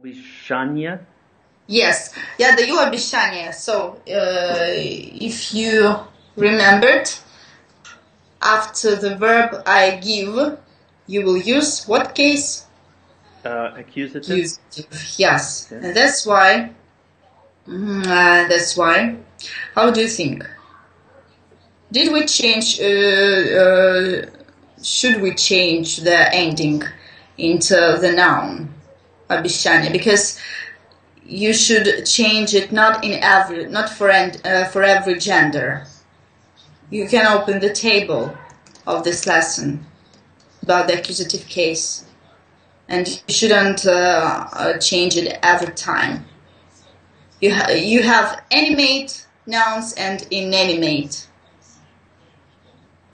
Обещание. Yes, я даю обещание. So, if you remembered, after the verb I give, you will use what case? Accusative. Accusative. Yes, Okay. and that's why. How do you think? Did we change? Should we change the ending into the noun обещание? Because you should change it not for every gender. You can open the table of this lesson about the accusative case, and you shouldn't change it every time. You have animate nouns and inanimate.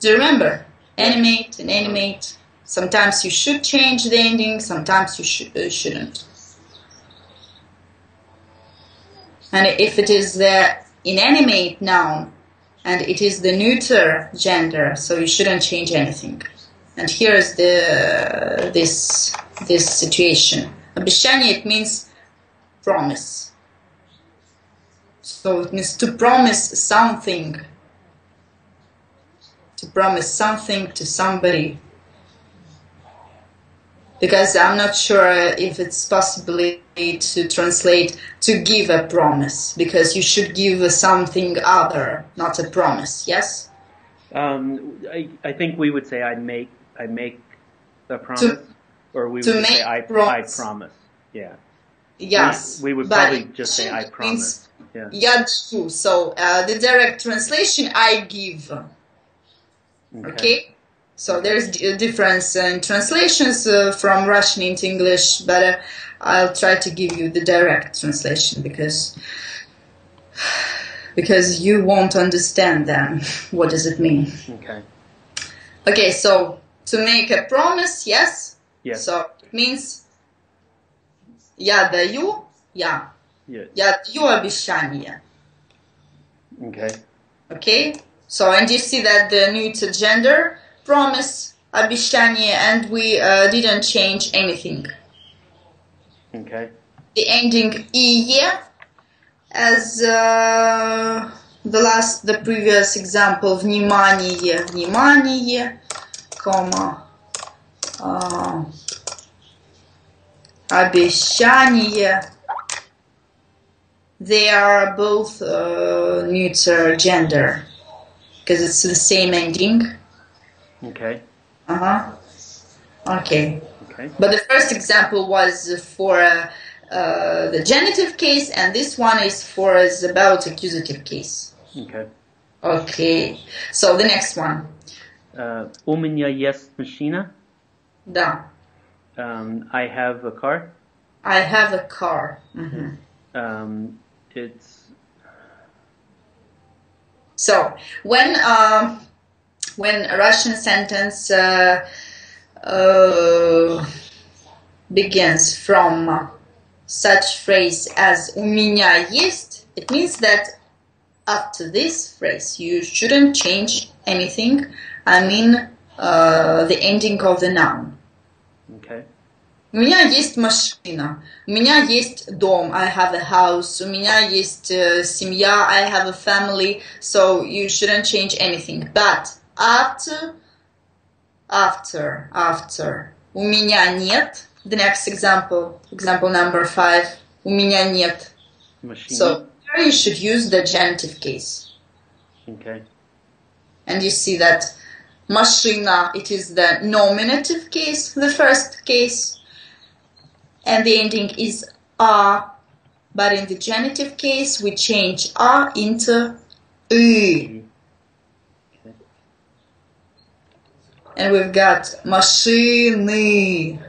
Do you remember? Animate, inanimate. Sometimes you should change the ending, sometimes you shouldn't. And if it is the inanimate noun, and it is the neuter gender, so you shouldn't change anything. And here is this situation. Обещание, it means promise. So it means to promise something. To promise something to somebody. Because I'm not sure if it's possible to translate to give a promise, because you should give something other, not a promise. Yes. I think we would say I make a promise, or we would say I promise. Yeah. Yes. We would probably just say I promise. Yeah. Я даю. So the direct translation, I give. Okay. So there's a difference in translations from Russian into English, but I'll try to give you the direct translation because you won't understand them. What does it mean? Okay. Okay, so to make a promise, yes? Yes. So it means я даю, я. Yes. Я даю обещание. Okay. Okay? So, and you see that the neuter gender, promise, обещание, and we didn't change anything. Okay. The ending ие, as the previous example, внимание, comma, обещание. They are both neuter gender because it's the same ending. Okay. Okay. Okay. But the first example was for the genitive case, and this one is about accusative case. Okay. Okay. So the next one. У меня есть машина. Да. I have a car. I have a car. It's. So when a Russian sentence begins from such phrase as у меня есть, it means that after this phrase you shouldn't change anything. I mean the ending of the noun. Okay. У меня есть машина, у меня есть дом, I have a house, у меня есть семья, I have a family, so you shouldn't change anything. But after, у меня нет, the next example number 5, у меня нет. Machine. So here you should use the genitive case. Okay. And you see that машина, it is the nominative case, the first case. And the ending is a, but in the genitive case we change a into y. Okay. And we've got машины.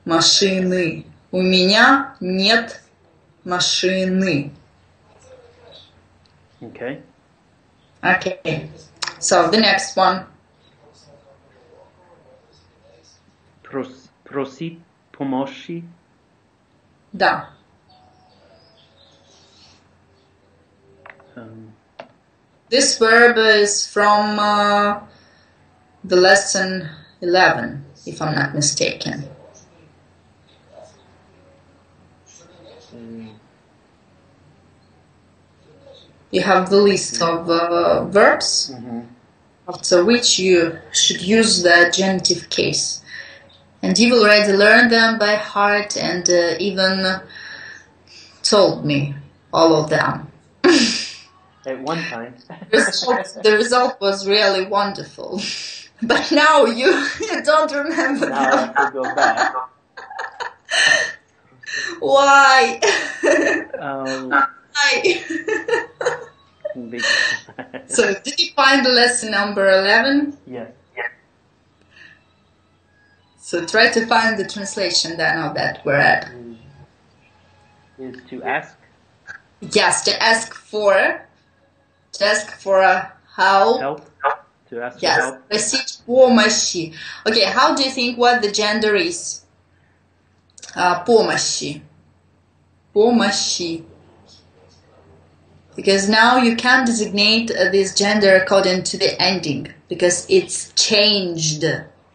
Машины. У меня нет машины. Okay. Okay. So the next one. Просить помощи. Да. This verb is from the lesson 11, if I'm not mistaken. You have the list of verbs, after which you should use the genitive case. And you've already learned them by heart and even told me all of them. At one time. The result was really wonderful. But now you don't remember now I have to go back. Why? Why? So, did you find the lesson number 11? Yes. So try to find the translation then of that word. Is to ask? Yes, to ask for help. Help? To ask for yes, help? просить помощи. Okay, how do you think what the gender is? Помощи. Помощи. Because now you can designate this gender according to the ending, because it's changed,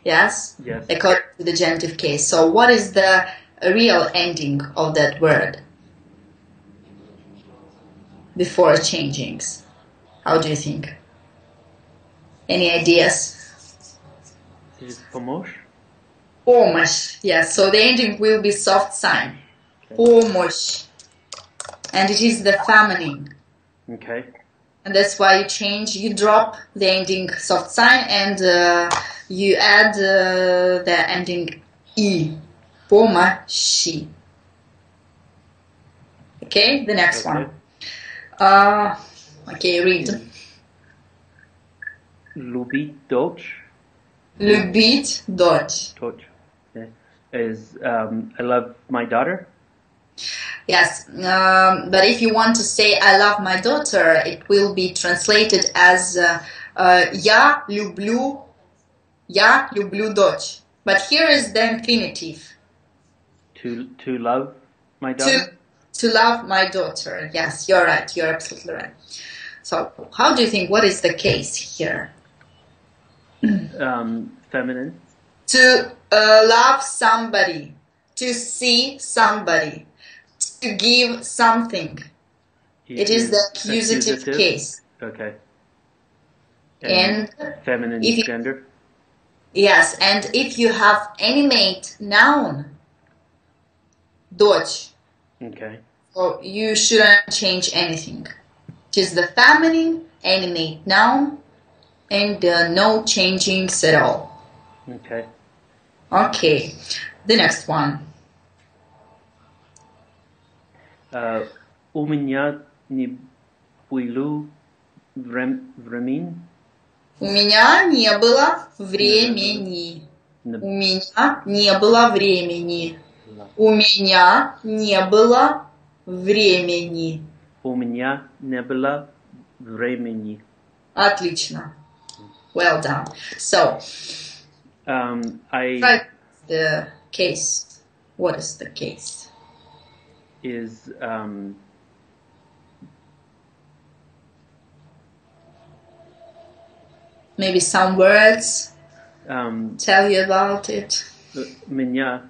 yes? Yes. According to the genitive case. So what is the real ending of that word before changings? How do you think? Any ideas? Is it помощь? Помощь, yes. So the ending will be soft sign. Okay. Помощь. And it is the feminine. Okay. And that's why you drop the ending soft sign and you add the ending I. Помощи. Okay, the next one. Okay, read. Любить дочь. Любить дочь. Dочь. Okay. Is I love my daughter. Yes, but if you want to say I love my daughter, it will be translated as я люблю дочь. But here is the infinitive. To love my daughter? To love my daughter. Yes, you're right. You're absolutely right. So, how do you think, what is the case here? Feminine. To love somebody. To see somebody. To give something. It is the accusative case. Okay. And feminine gender? Yes, and if you have animate noun, дочь. Okay. So you shouldn't change anything. It is the feminine animate noun and no changings at all. Okay. Okay, the next one. У меня не было времени. У меня не было времени. У меня не было времени. У меня не было времени. У меня не было времени. Отлично. Well done. So, the case. What is the case? Is maybe some words tell you about it. У меня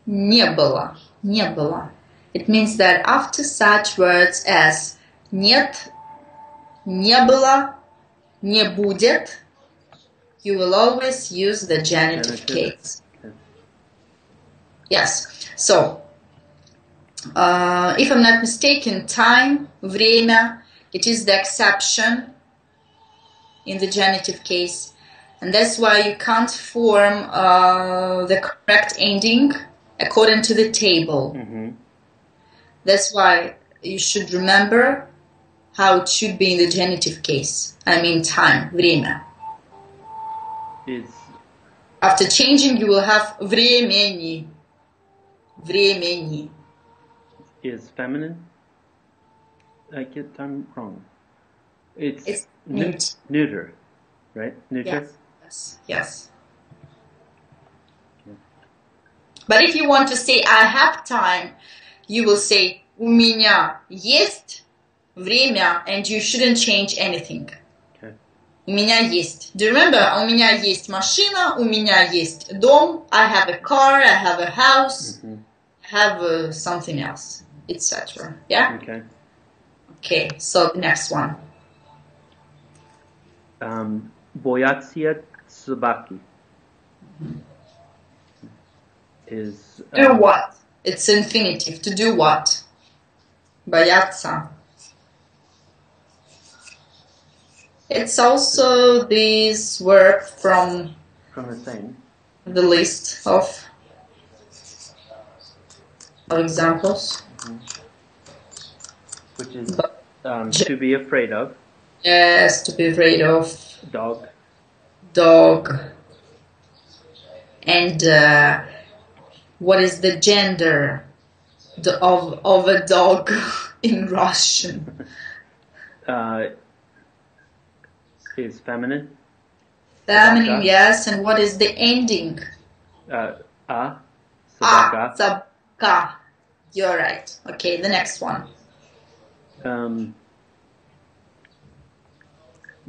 не было. It means that after such words as нет, не было, не будет, you will always use the genitive case. Okay. Yes. So, if I'm not mistaken, time, время, it is the exception in the genitive case. And that's why you can't form the correct ending according to the table. Mm-hmm. That's why you should remember how it should be in the genitive case. I mean time, время. After changing, you will have времени. Времени. Is feminine? I get them wrong. It's neuter, right? Neuter? Yes. Okay. But if you want to say I have time, you will say у меня есть время, and you shouldn't change anything. Okay. У меня есть. Do you remember? У меня есть машина, у меня есть дом, I have a car, I have a house. Mm-hmm. have something else, etc. Yeah? Okay. Okay, so the next one. Boyatsiya Tsubaki is... do what? It's infinitive. To do what? Boyatsa. It's also this verb from the same. The list of examples. Which is to be afraid of. Yes, to be afraid of. Dog. And what is the gender of a dog in Russian? Is feminine. Feminine, yes. And what is the ending? Sabaka. Sabaka. You're right. Okay, the next one.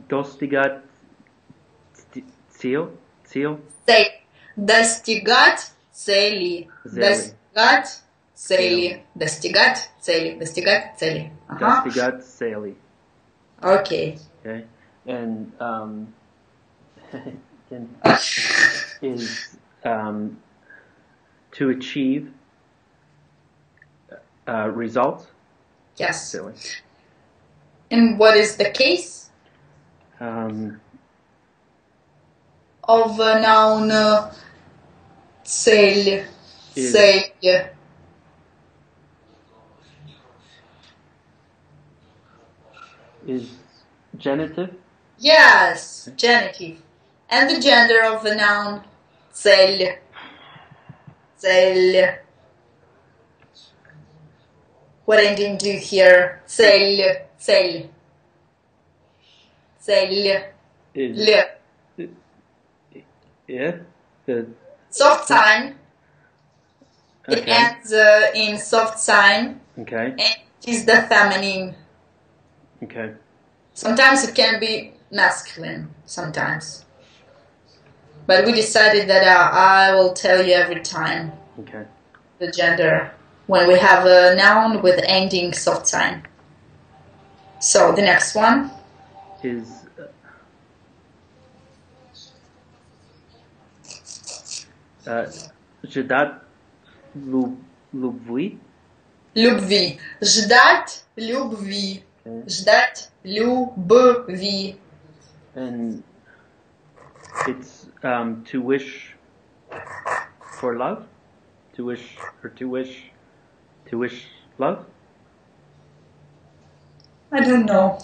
Достигать цель. Достигать цели. Достигать цели. Достигать цели. Достигать цели. Достигать цели. Okay. Okay. And is to achieve results. Yes. Silly. And what is the case? Of a noun цель. Цель. Is genitive? Yes, genitive. And the gender of a noun цель. Цель. What ending do you hear? Цель. Цель. Цель. Yeah. The soft sign. Okay. It ends in soft sign. Okay. And it is the feminine. Okay. Sometimes it can be masculine. Sometimes. But we decided that I will tell you every time. Okay. The gender when we have a noun with ending soft sign. So the next one is ждать любви. Любви. Ждать любви. Okay. Ждать любви. And it's to wish for love. To wish love. I don't know.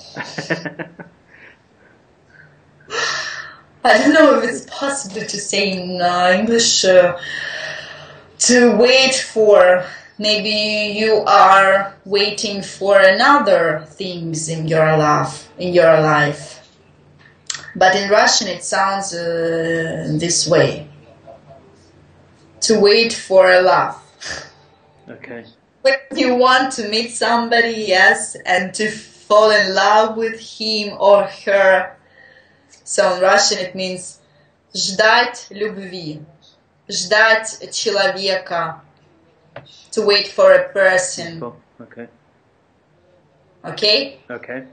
I don't know if it's possible to say in English to wait for. Maybe you are waiting for another things in your life. But in Russian it sounds this way. To wait for a love. Okay. When you want to meet somebody, yes, and to fall in love with him or her. So in Russian it means ждать любви, ждать человека, to wait for a person. Cool. Okay. Okay? Okay.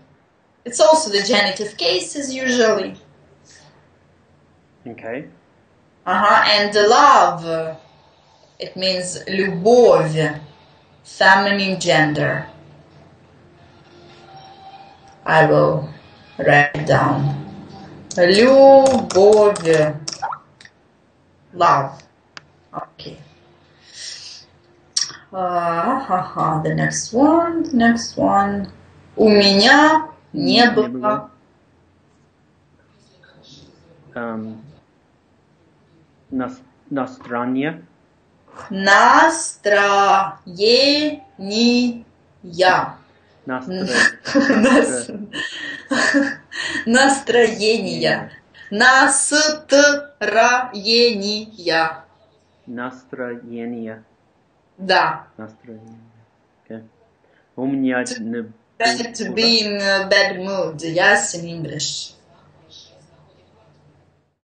It's also the genitive cases usually. Okay. And the love, it means любовь, feminine gender. I will write it down. Любовь. Love. Okay. The next one. У меня не было. Настроение. Настроение. Настроение. Да. Настроение. Okay. У меня To be in a bad mood, yes, in English.